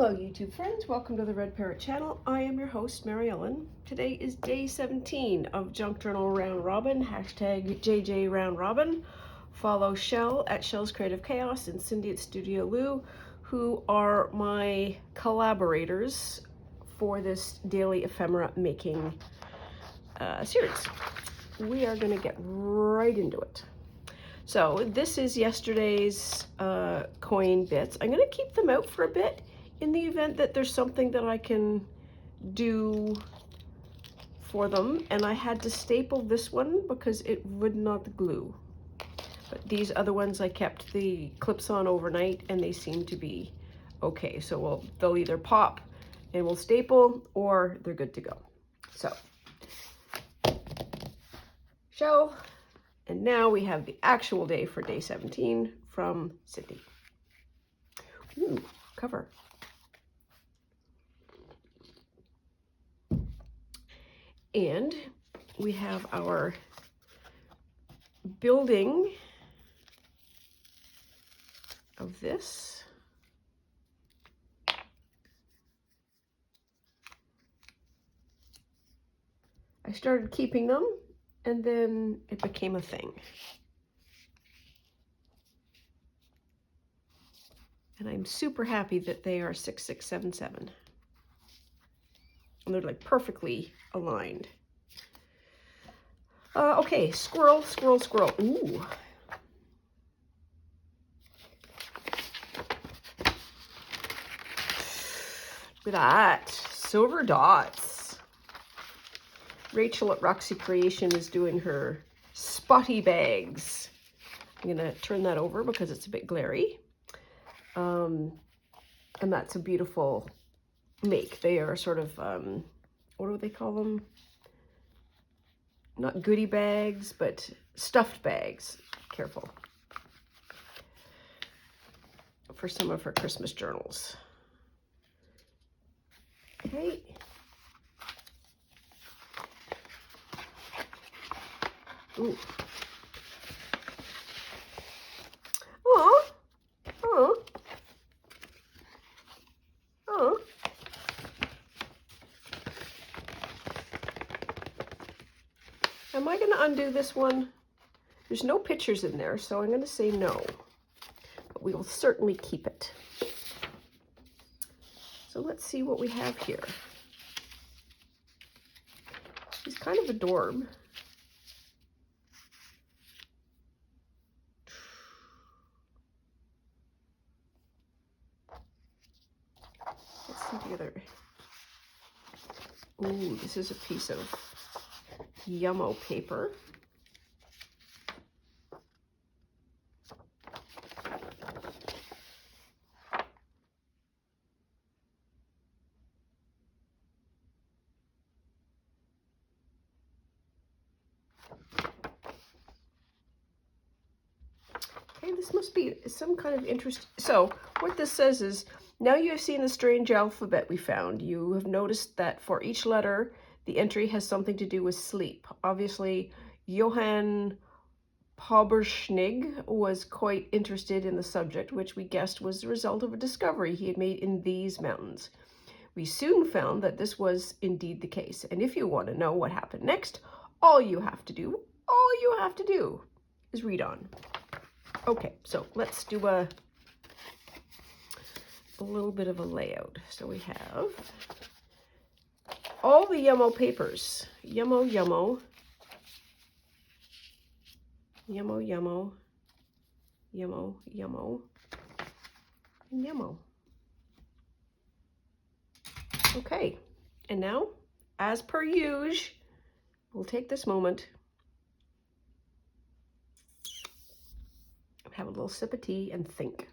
Hello YouTube friends, welcome to the Red Parrot channel. I am your host, Mary Ellen. Today is day 17 of Junk Journal Round Robin, hashtag JJ Round Robin. Follow Shell at Shell's Creative Chaos and Cindy at Studio Lou, who are my collaborators for this daily ephemera making series. We are going to get right into it. So this is yesterday's coin bits. I'm going to keep them out for a bit in the event that there's something that I can do for them. And I had to staple this one because it would not glue. But these other ones I kept the clips on overnight and they seem to be okay. So they'll either pop and we'll staple or they're good to go. So, Shell. And now we have the actual day for day 17 from Cindy. Ooh, cover. And we have our building of this. I started keeping them and then it became a thing. And I'm super happy that they are 6677. And they're like perfectly aligned. Okay, squirrel, squirrel, squirrel. Ooh. Look at that, silver dots. Rachel at Roxy Creation is doing her spotty bags. I'm gonna turn that over because it's a bit glary. And that's a beautiful make. They are sort of, what do they call them? Not goodie bags, but stuffed bags. Careful. For some of her Christmas journals. Okay. Ooh. Oh. Oh. Oh. Am I going to undo this one? There's no pictures in there, so I'm going to say no. But we will certainly keep it. So let's see what we have here. She's kind of adorable. Let's see the other. Ooh, this is a piece of Yummo paper. Okay, this must be some kind of interest. So what this says is, now you have seen the strange alphabet we found. You have noticed that for each letter, the entry has something to do with sleep. Obviously, Johann Pauberschnig was quite interested in the subject, which we guessed was the result of a discovery he had made in these mountains. We soon found that this was indeed the case. And if you want to know what happened next, all you have to do is read on. Okay, so let's do a little bit of a layout. So we have all the Yummo papers. Yummo, Yummo. Yummo, Yummo. Yummo, Yummo. And Yummo. Okay, and now, as per usual, we'll take this moment and have a little sip of tea and think.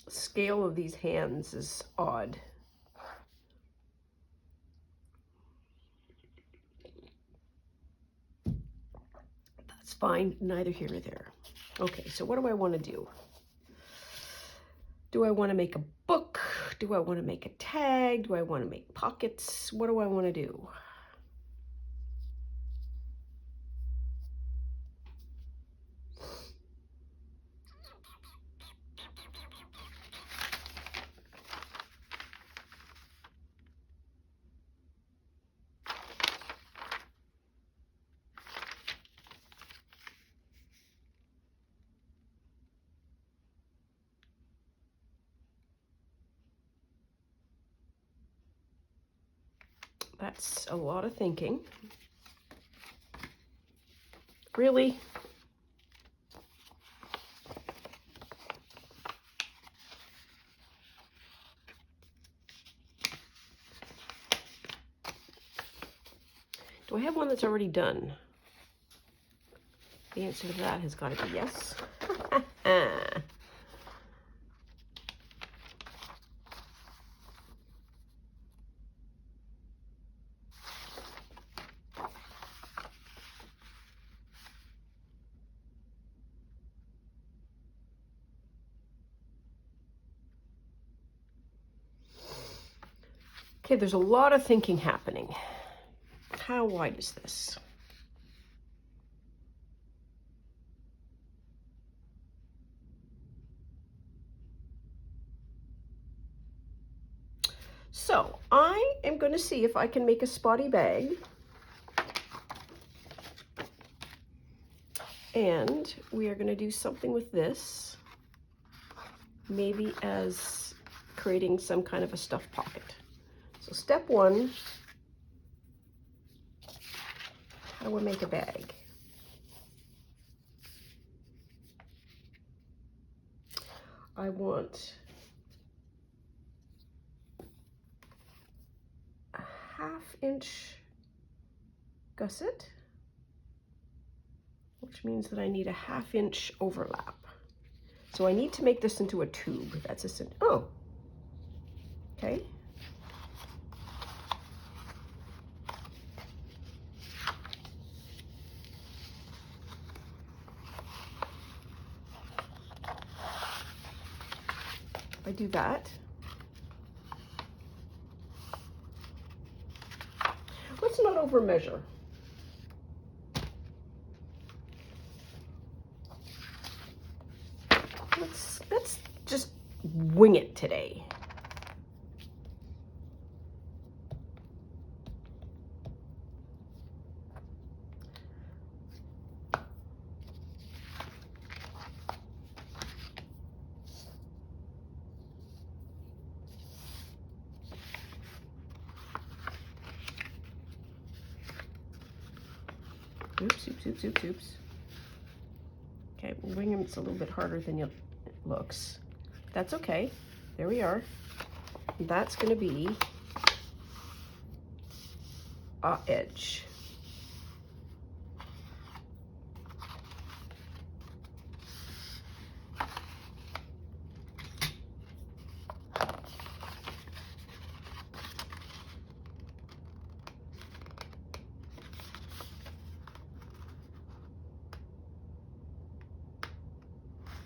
Scale of these hands is odd. That's fine, neither here nor there. Okay, so what do I want to do? Do I want to make a book? Do I want to make a tag? Do I want to make pockets? What do I want to do? That's a lot of thinking. Really? Do I have one that's already done? The answer to that has got to be yes. Okay, there's a lot of thinking happening. How wide is this? So I am going to see if I can make a spotty bag. And we are going to do something with this, maybe as creating some kind of a stuff pocket. So step one, how do we make a bag? I want a 1/2 inch gusset, which means that I need a 1/2 inch overlap. So I need to make this into a tube. That's a, oh, okay. I do that. Let's not over measure. Let's just wing it today. Oops, oops, oops, oops, oops. Okay, wing them, it's a little bit harder than it looks. That's okay. There we are. That's going to be our edge.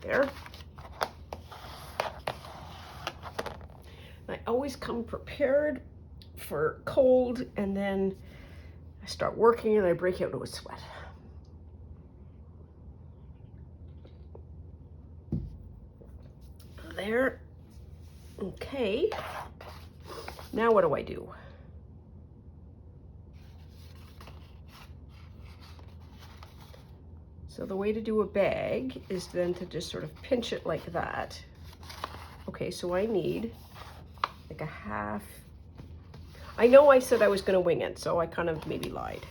There. I always come prepared for cold, and then I start working and I break out into a sweat. There. Okay. Now what do I do? So the way to do a bag is then to just sort of pinch it like that. Okay, so I need like a 1/2. I know I said I was going to wing it, so I kind of maybe lied.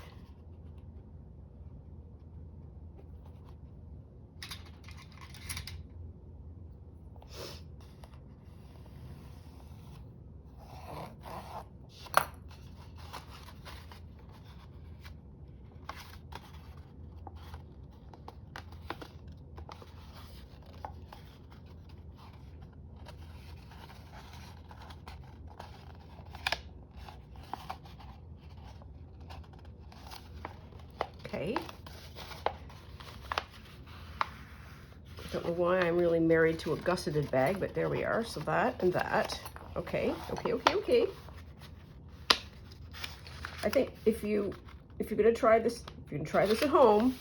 Okay. Don't know why I'm really married to a gusseted bag, but there we are. So that and that. Okay, okay, okay, okay. I think if you're gonna try this, if you can try this at home,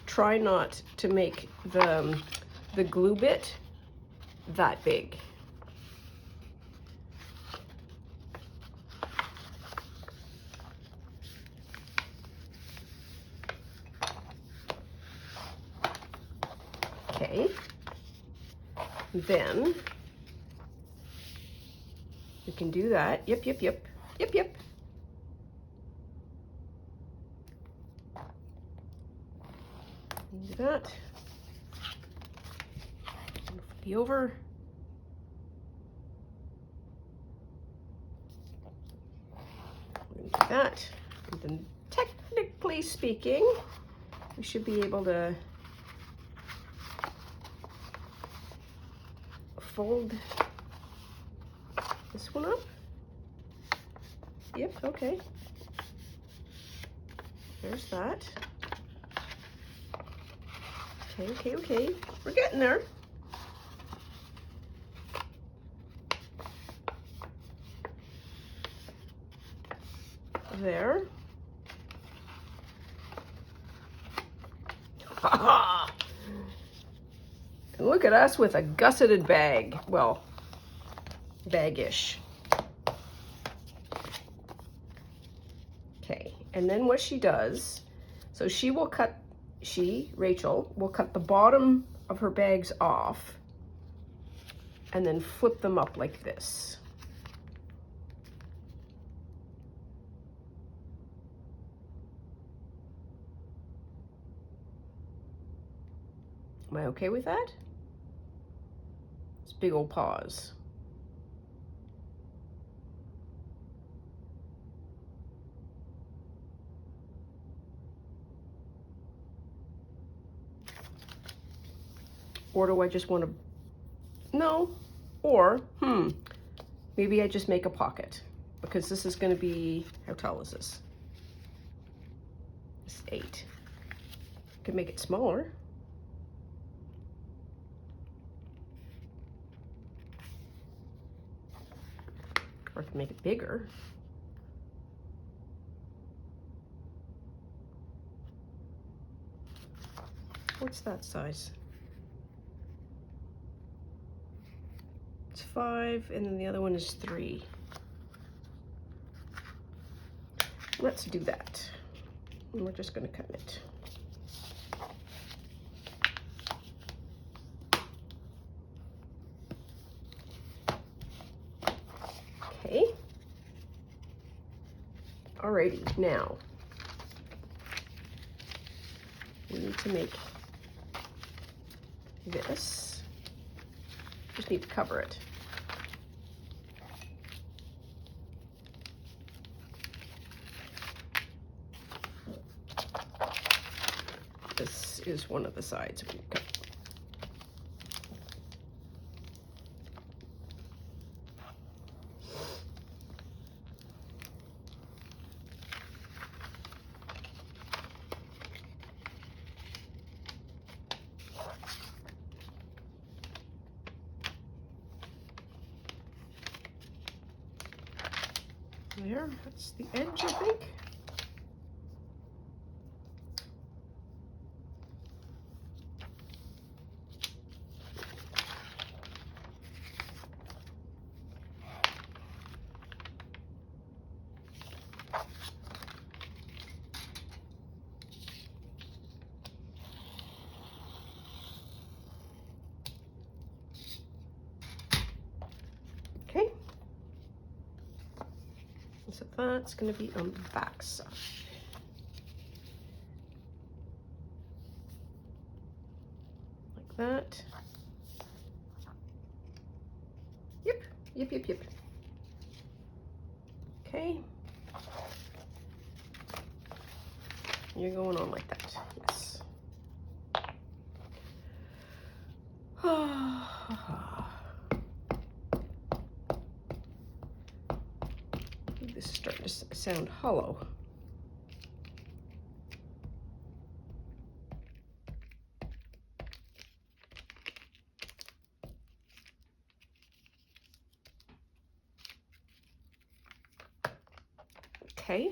try not to make the glue bit that big. Okay, then we can do that. Yep, yep, yep, yep, yep. do that. Flip you over. Do that. And then, technically speaking, we should be able to fold this one up. Yep, okay. There's that. Okay. We're getting there. There. And look at us with a gusseted bag. Well, bag-ish. Okay, and then what she does, so Rachel, will cut the bottom of her bags off and then flip them up like this. Am I okay with that? It's big old paws. Or do I just want to, no, or, maybe I just make a pocket, because this is going to be, how tall is this? It's 8. I could make it smaller. Or I can make it bigger. What's that size? It's 5, and then the other one is 3. Let's do that. And we're just going to cut it. Okay. Alrighty, now we need to make this. Just need to cover it. This is one of the sides we cut. There, that's the edge, I think. Okay. So that's going to be on the back side. Like that. Yep. Okay. You're going on like that, yes. This is starting to sound hollow. Okay.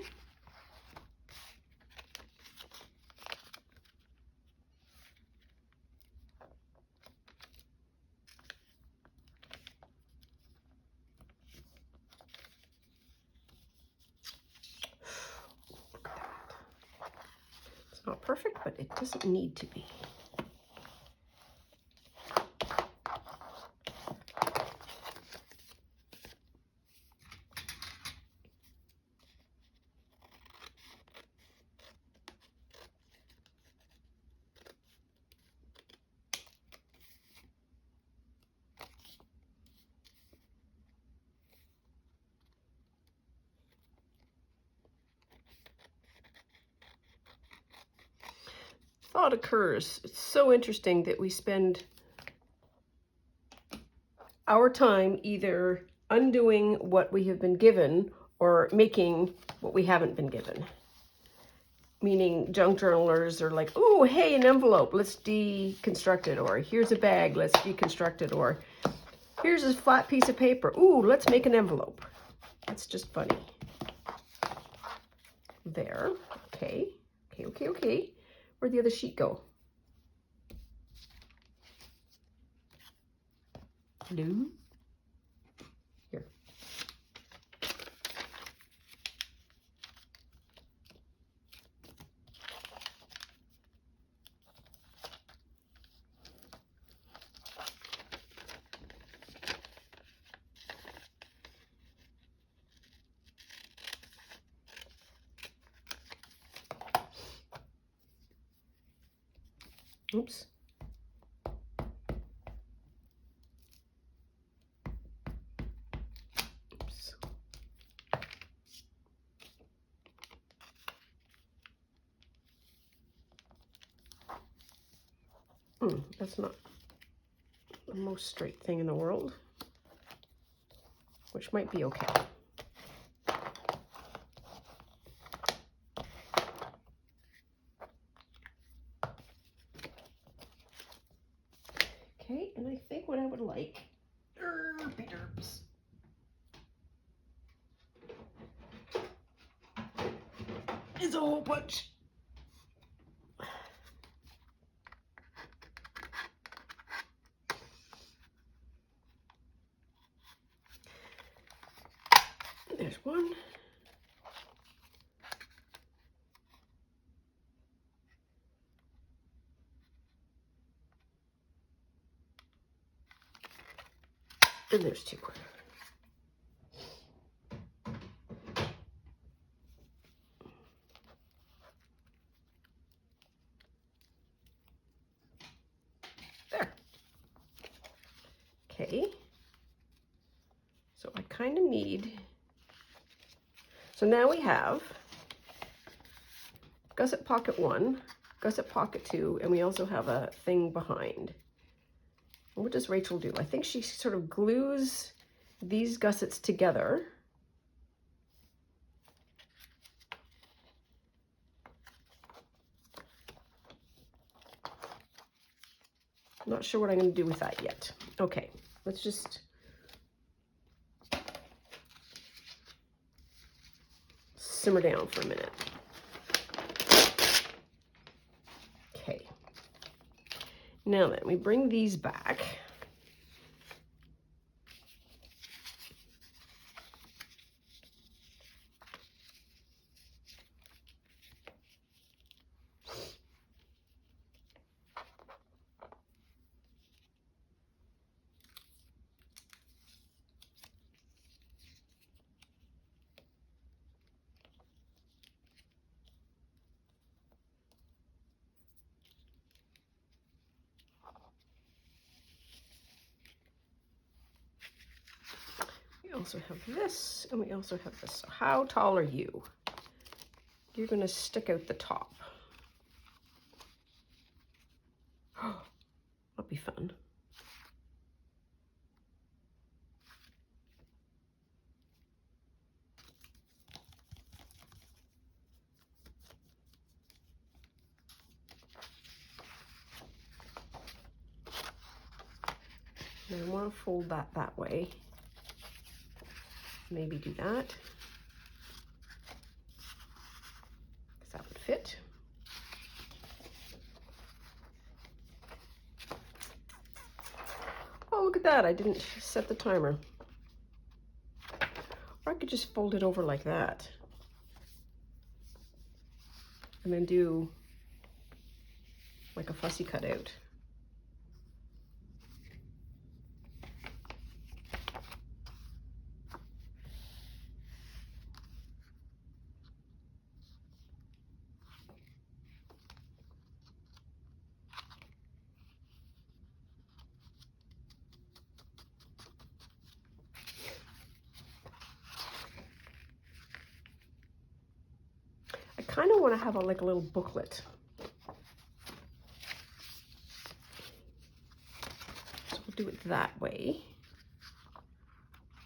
Look at that. It's not perfect, but it doesn't need to be. thought occurs. It's so interesting that we spend our time either undoing what we have been given or making what we haven't been given. Meaning junk journalers are like, oh, hey, an envelope, let's deconstruct it. Or here's a bag, let's deconstruct it. Or here's a flat piece of paper. Ooh, let's make an envelope. That's just funny. There. Okay. Okay. Where'd the other sheet go? Hello? Here. Oops. Oops. That's not the most straight thing in the world, which might be okay. Okay, and I think what I would like, derps, is a whole bunch. There's one. And there's two. There. Okay. So I kind of need, so now we have gusset pocket 1, gusset pocket 2, and we also have a thing behind. What does Rachel do? I think she sort of glues these gussets together. I'm not sure what I'm going to do with that yet. Okay, let's just simmer down for a minute. Okay. Now then, we bring these back. We also have this, and we also have this. So how tall are you? You're going to stick out the top. Oh, that'll be fun. And I want to fold that way. Maybe do that, because that would fit. Oh, look at that. I didn't set the timer. Or I could just fold it over like that. And then do like a fussy cutout. I kind of want to have like a little booklet. do it that way.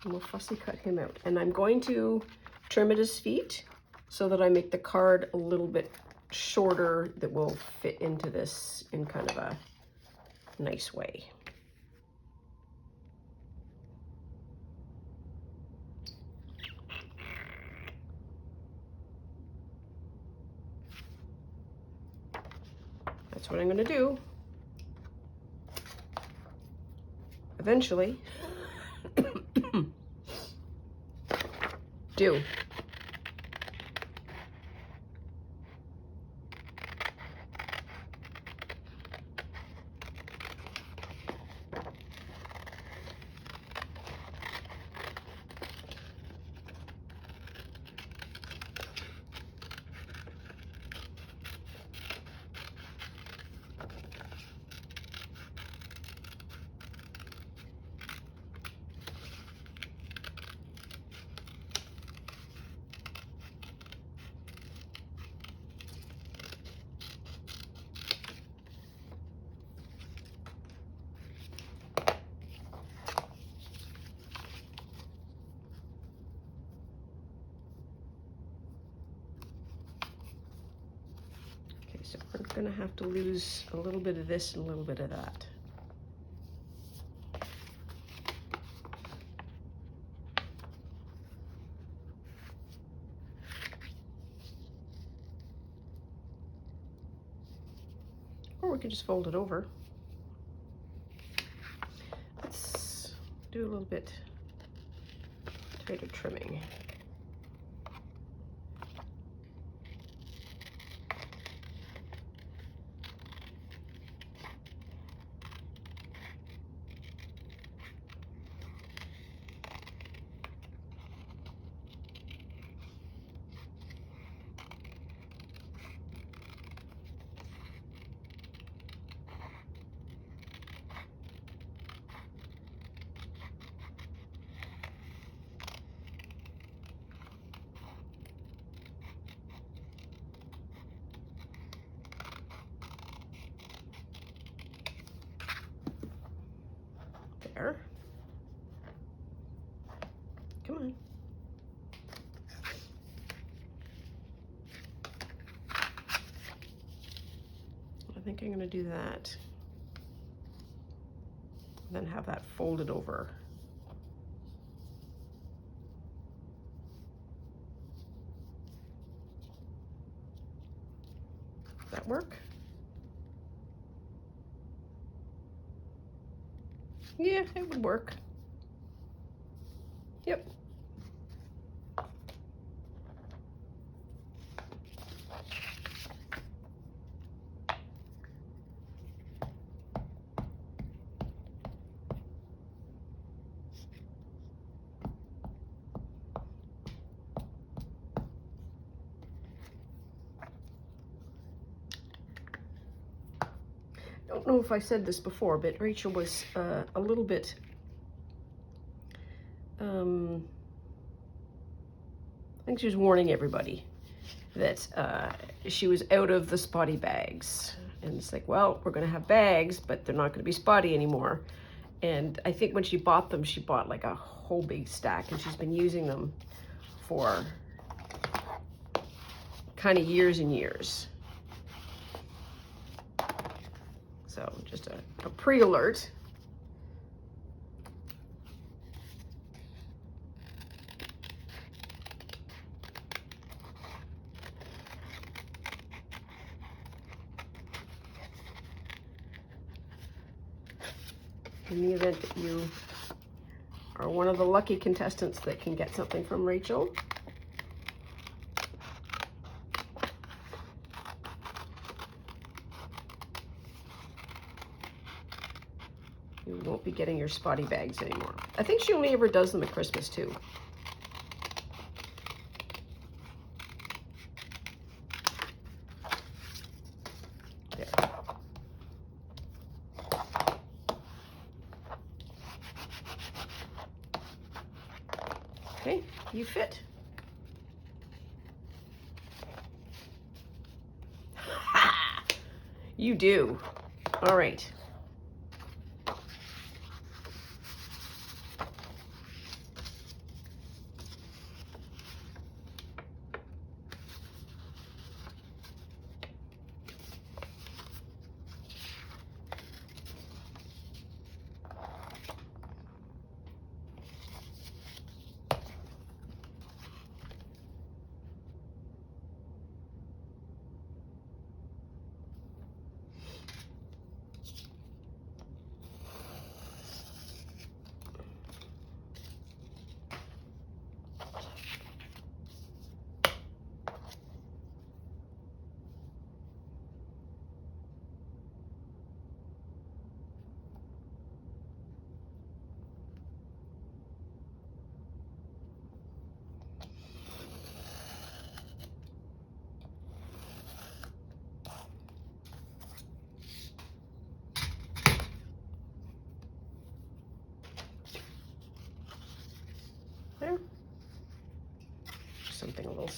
And we'll fussy cut him out. And I'm going to trim at his feet so that I make the card a little bit shorter that will fit into this in kind of a nice way. That's what I'm going to do. Eventually. Do. So we're going to have to lose a little bit of this and a little bit of that. Or we could just fold it over. Let's do a little bit tighter trimming. There. Come on. I think I'm going to do that. Then have that folded over. Does that work? Yeah, it would work. Yep. I don't know if I said this before, but Rachel was a little bit I think she was warning everybody that she was out of the spotty bags. And it's like, well, we're going to have bags, but they're not going to be spotty anymore. And I think when she bought them, she bought like a whole big stack, and she's been using them for kind of years and years. So just a pre-alert. In the event that you are one of the lucky contestants that can get something from Rachel. You won't be getting your spotty bags anymore. I think she only ever does them at Christmas too. There. Okay, you fit. Ha! You do. All right.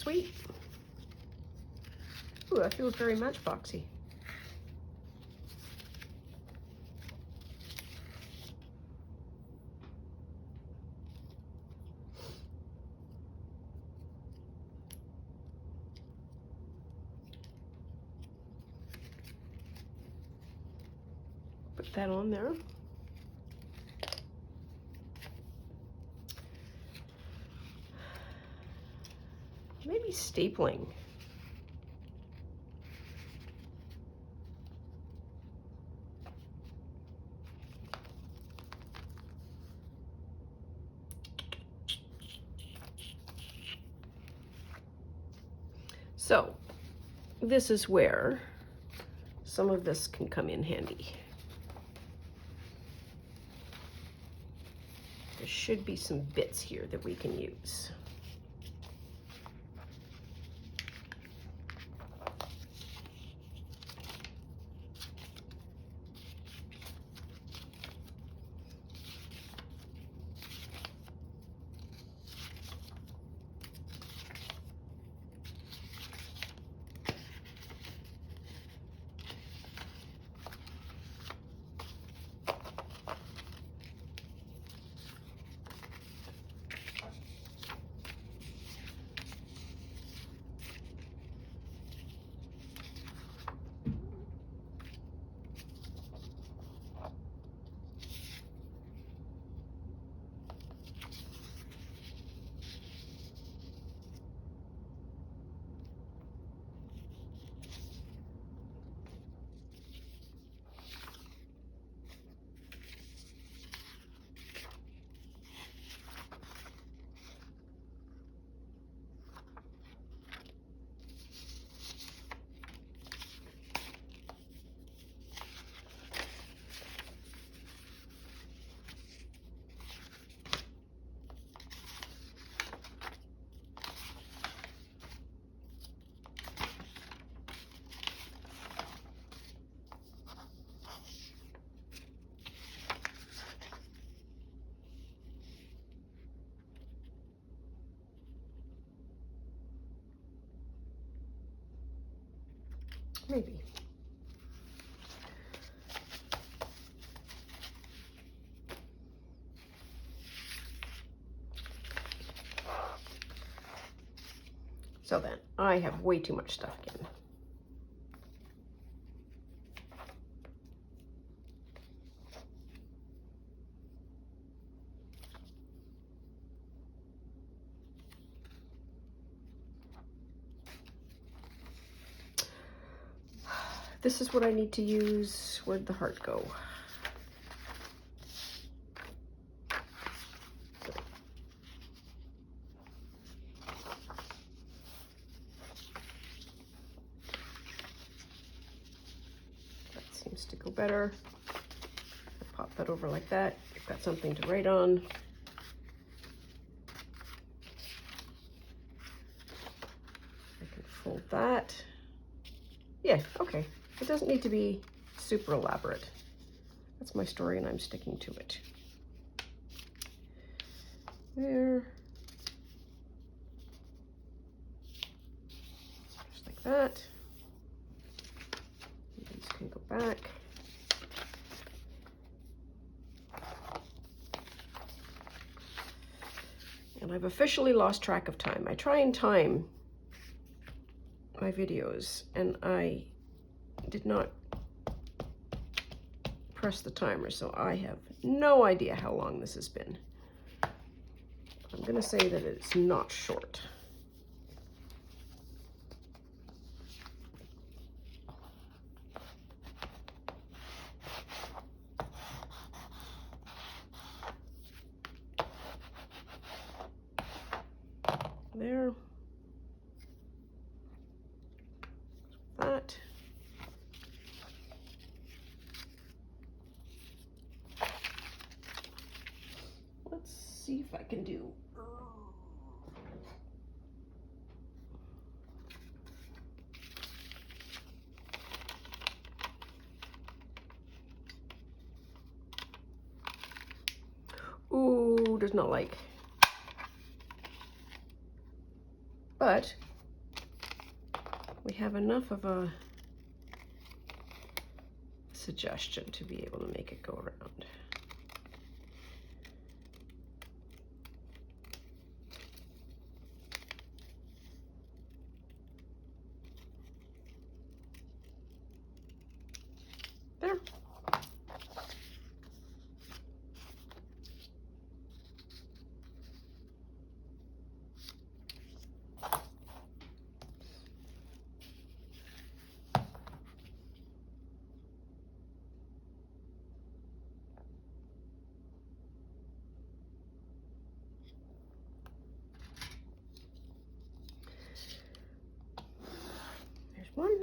sweet. Ooh, that feels very matchboxy. Put that on there. Maybe stapling. So this is where some of this can come in handy. There should be some bits here that we can use. Maybe. So then, I have way too much stuff again. This is what I need to use. Where'd the heart go? That seems to go better. Pop that over like that. You've got something to write on. I can fold that. Yeah, okay. It doesn't need to be super elaborate. That's my story and I'm sticking to it. There. Just like that. These can go back. And I've officially lost track of time. I try and time my videos and I did not press the timer, so I have no idea how long this has been. I'm gonna say that it's not short. There. That. Let's see if I can do. Ooh, does not like. But we have enough of a suggestion to be able to make it go around. There. There's one.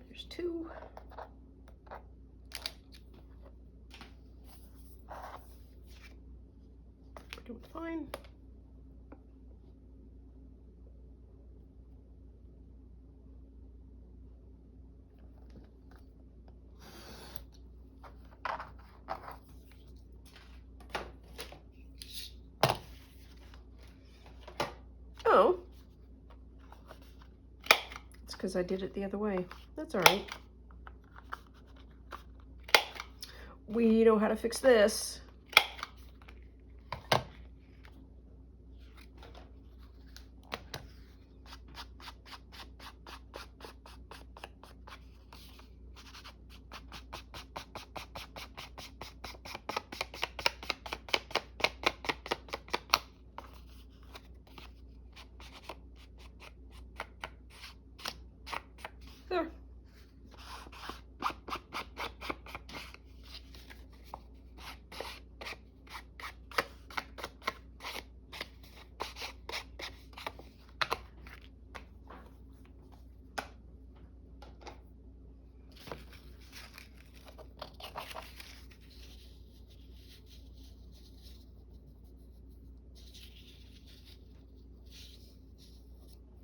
There's two. We're doing fine. Oh, it's because I did it the other way. That's all right. We know how to fix this. There.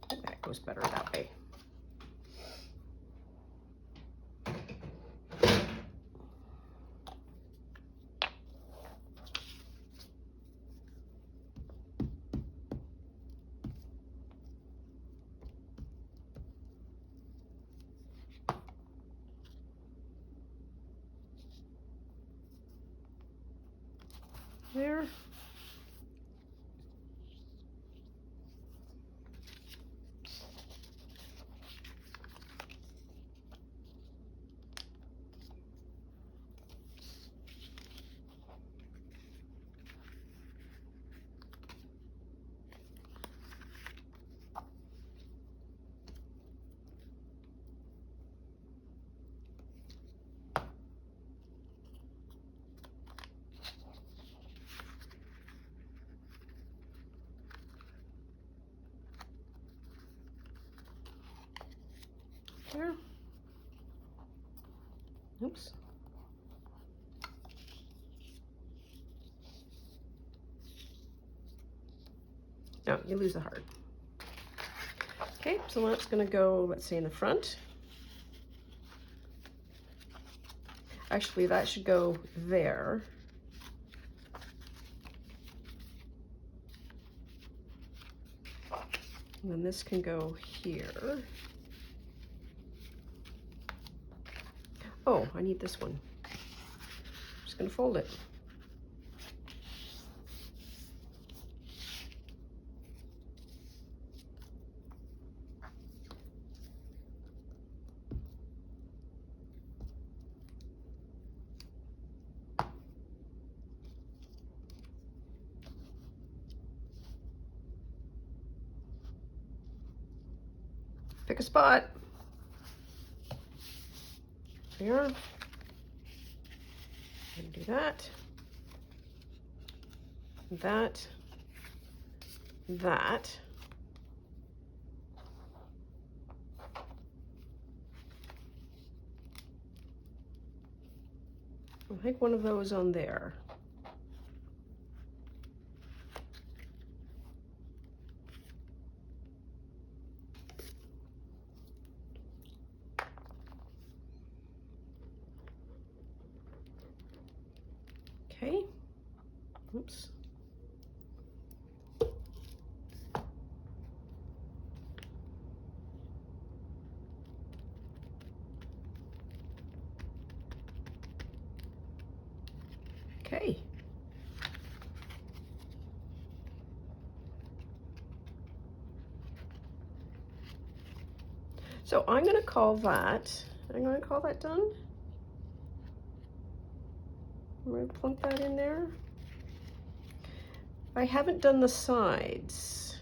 That goes better that way. There. There. Oops. No, you lose the heart. Okay, so that's going to go, let's say, in the front. Actually, that should go there. And then this can go here. Oh, I need this one. I'm just going to fold it. Pick a spot. There. And do that. That. That. I'll take one of those on there. Oops. Okay. So I'm going to call that done. I'm going to plunk that in there. I haven't done the sides.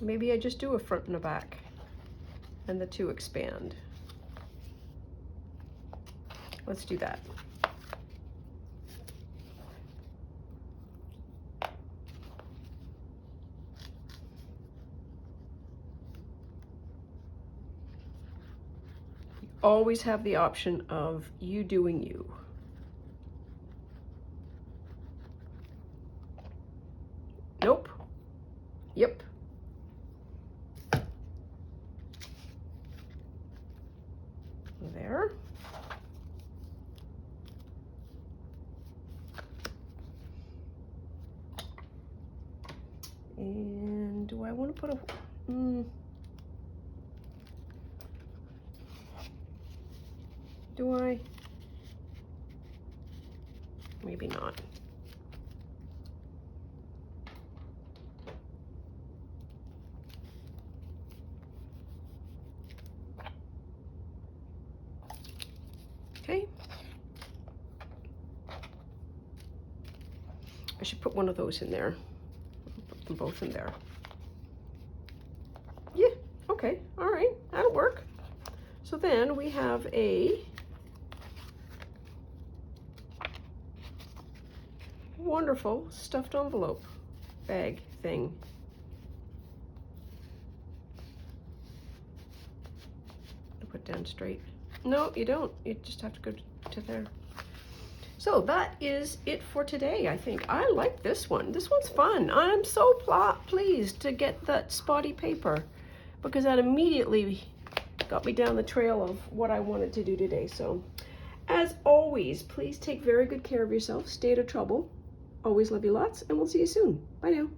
Maybe I just do a front and a back, and the two expand. Let's do that. You always have the option of you doing you. Nope. Yep. There. And do I want to put a... do I? Maybe not. Okay. I should put one of those in there. Put them both in there. Yeah, okay, all right, that'll work. So then we have a wonderful stuffed envelope bag thing. Put down straight. No, you don't. You just have to go to there. So that is it for today, I think. I like this one. This one's fun. I'm so pleased to get that spotty paper because that immediately got me down the trail of what I wanted to do today. So as always, please take very good care of yourself. Stay out of trouble. Always love you lots, and we'll see you soon. Bye now.